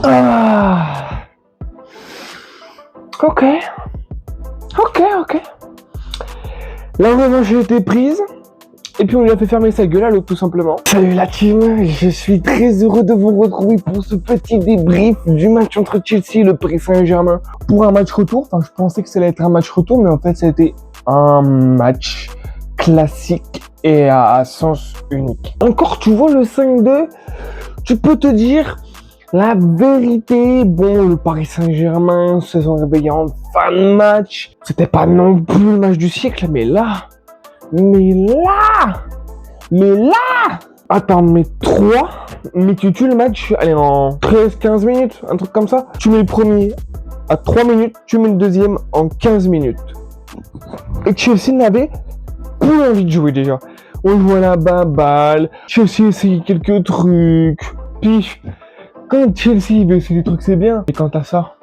Ah. Ok. La revanche a été prise. Et puis on lui a fait fermer sa gueule à l'autre tout simplement. Salut la team, je suis très heureux de vous retrouver pour ce petit débrief du match entre Chelsea et le Paris Saint-Germain. Pour un match retour, enfin je pensais que ça allait être un match retour, mais en fait ça a été un match classique et à sens unique. Encore tu vois le 5-2, tu peux te dire la vérité, bon le Paris Saint-Germain se sont réveillés en fin de match. C'était pas non plus le match du siècle, mais là... Attends, mais tu tues le match, allez, en 13-15 minutes, un truc comme ça. Tu mets le premier à 3 minutes, tu mets le deuxième en 15 minutes. Et Chelsea n'avait plus envie de jouer déjà. On jouait à la baballe, Chelsea essayait quelques trucs. Puis, quand Chelsea veut essayer des trucs, c'est bien. Et quand t'as ça,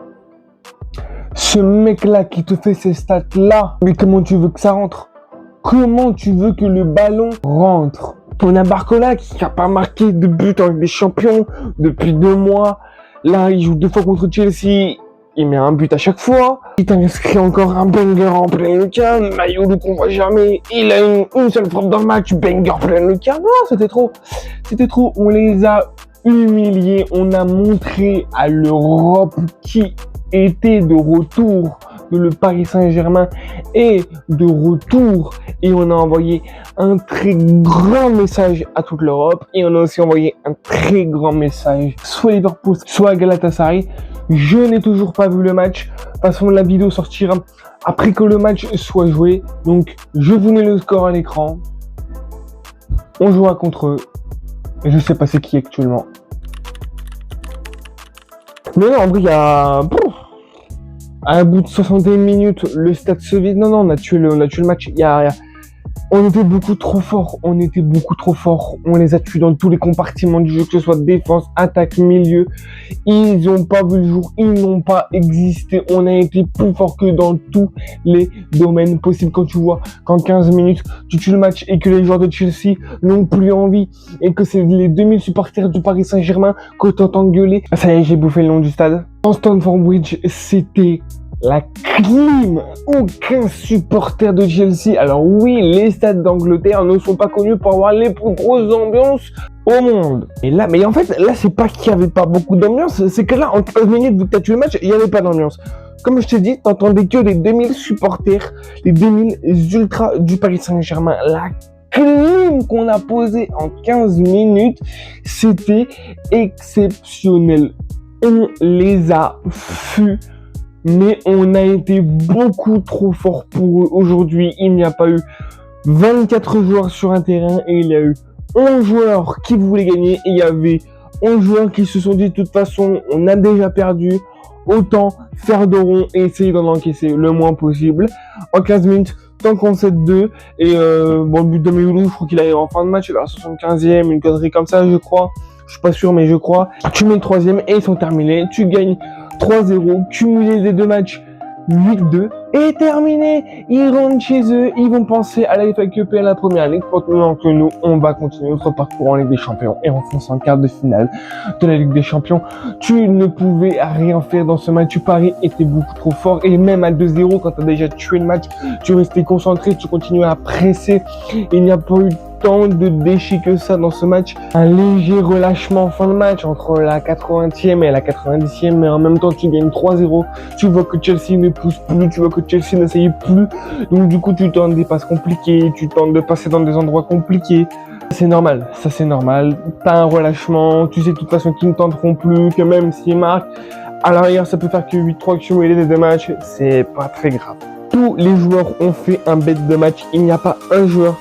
ce mec-là qui te fait ces stats-là, mais comment tu veux que ça rentre ? Comment tu veux que le ballon rentre? On a Barcola qui n'a pas marqué de but en Ligue des Champions depuis 2 mois. Là, il joue 2 fois contre Chelsea. Il met un but à chaque fois. Il t'inscrit encore un banger en plein lucarne. Mayoulou qu'on voit jamais. Il a une seule frappe dans le match. Banger plein lucarne. Non, c'était trop. On les a humiliés. On a montré à l'Europe qui était de retour. Que le Paris Saint-Germain est de retour et on a envoyé un très grand message à toute l'Europe et on a aussi envoyé un très grand message soit à Liverpool, soit à Galatasaray. Je n'ai toujours pas vu le match. De toute façon, la vidéo sortira après que le match soit joué. Donc, je vous mets le score à l'écran. On jouera contre eux. Et je sais pas c'est qui actuellement. Mais non, en vrai, il y a... À bout de 61 minutes, le stade se vide. Non, on a tué le match. On était beaucoup trop fort. On les a tués dans tous les compartiments du jeu, que ce soit défense, attaque, milieu. Ils n'ont pas vu le jour. Ils n'ont pas existé. On a été plus fort que dans tous les domaines possibles. Quand tu vois qu'en 15 minutes, tu tues le match et que les joueurs de Chelsea n'ont plus envie et que c'est les 2000 supporters du Paris Saint-Germain que t'entends gueuler. Ça y est, j'ai bouffé le nom du stade. En Stamford Bridge, c'était la clim. Aucun supporter de Chelsea. Alors oui, les stades d'Angleterre ne sont pas connus pour avoir les plus grosses ambiances au monde. Et là, mais en fait, là, c'est pas qu'il y avait pas beaucoup d'ambiance, c'est que là, en 15 minutes, vu que t'as tué le match, il y avait pas d'ambiance. Comme je t'ai dit, t'entendais que les 2000 supporters, les 2000 ultras du Paris Saint-Germain. La clim qu'on a posée en 15 minutes, c'était exceptionnel. On les a mais on a été beaucoup trop fort pour eux aujourd'hui. Il n'y a pas eu 24 joueurs sur un terrain et il y a eu 11 joueurs qui voulaient gagner et il y avait 11 joueurs qui se sont dit de toute façon on a déjà perdu, autant faire de rond et essayer d'en encaisser le moins possible. En 15 minutes, tant qu'on 7-2 et le but de Mayoulou, je crois qu'il arrive en fin de match, à la 75e, une connerie comme ça je crois. Je suis pas sûr mais je crois. Tu mets le 3e et ils sont terminés. Tu gagnes 3-0, cumulé des 2 matchs, 8-2, et terminé. Ils rentrent chez eux, ils vont penser à la FA Cup et à la Première Ligue, pendant que nous, on va continuer notre parcours en Ligue des Champions et on fonce en quart de finale de la Ligue des Champions. Tu ne pouvais rien faire dans ce match, Paris était beaucoup trop fort, et même à 2-0, quand tu as déjà tué le match, tu restais concentré, tu continuais à presser, il n'y a pas eu tant de déchets que ça dans ce match. Un léger relâchement en fin de match entre la 80e et la 90e, mais en même temps tu gagnes 3-0. Tu vois que Chelsea ne pousse plus, tu vois que Chelsea n'essaye plus. Donc du coup tu tentes des passes compliquées, tu tentes de passer dans des endroits compliqués. C'est normal, ça c'est normal. T'as un relâchement, tu sais de toute façon qu'ils ne tenteront plus, que même s'ils marquent, à l'arrière ça peut faire que 8-3 cumulés des 2 matchs, c'est pas très grave. Tous les joueurs ont fait un bête de match, il n'y a pas un joueur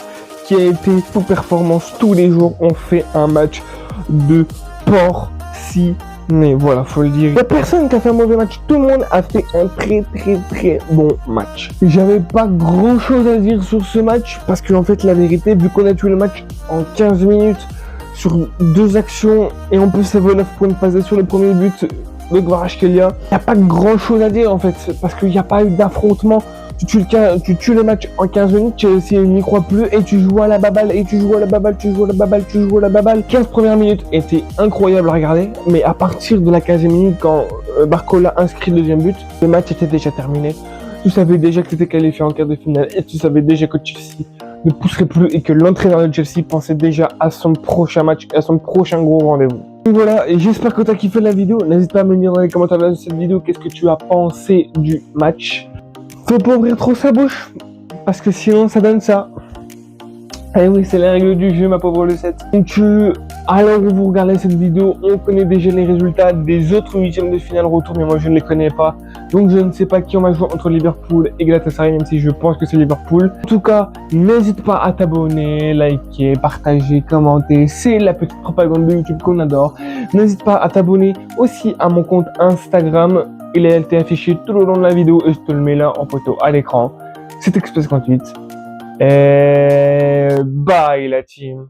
qui a été sous performance. Tous les jours on fait un match de porciné, voilà, faut le dire. Il n'y a personne qui a fait un mauvais match, tout le monde a fait un très bon match. J'avais pas grand chose à dire sur ce match parce que en fait la vérité, vu qu'on a tué le match en 15 minutes sur 2 actions et en plus ça vaut 9 points de passer sur le premier but de Kvaratskhelia, il n'y a pas grand chose à dire en fait parce qu'il n'y a pas eu d'affrontement Tu tues le match en 15 minutes, Chelsea n'y croit plus et tu joues à la baballe, et tu joues à la baballe, tu joues à la baballe, tu joues à la baballe. 15 premières minutes étaient incroyables à regarder, mais à partir de la 15e minute, quand Barcola inscrit le deuxième but, le match était déjà terminé. Tu savais déjà que tu étais qualifié en quart de finale et tu savais déjà que Chelsea ne pousserait plus et que l'entraîneur de Chelsea pensait déjà à son prochain match, à son prochain gros rendez-vous. Donc voilà, et j'espère que tu as kiffé la vidéo. N'hésite pas à me dire dans les commentaires de cette vidéo qu'est-ce que tu as pensé du match. Faut pas ouvrir trop sa bouche, parce que sinon ça donne ça. Et oui, c'est la règle du jeu, ma pauvre Lucette. Donc, alors où vous regardez cette vidéo, on connaît déjà les résultats des autres huitièmes de finale retour, mais moi je ne les connais pas. Donc je ne sais pas qui on va jouer entre Liverpool et Galatasaray, même si je pense que c'est Liverpool. En tout cas, n'hésite pas à t'abonner, liker, partager, commenter. C'est la petite propagande de YouTube qu'on adore. N'hésite pas à t'abonner aussi à mon compte Instagram. Il a été affiché tout au long de la vidéo et je te le mets là en photo à l'écran. C'est Express 38. Et bye la team.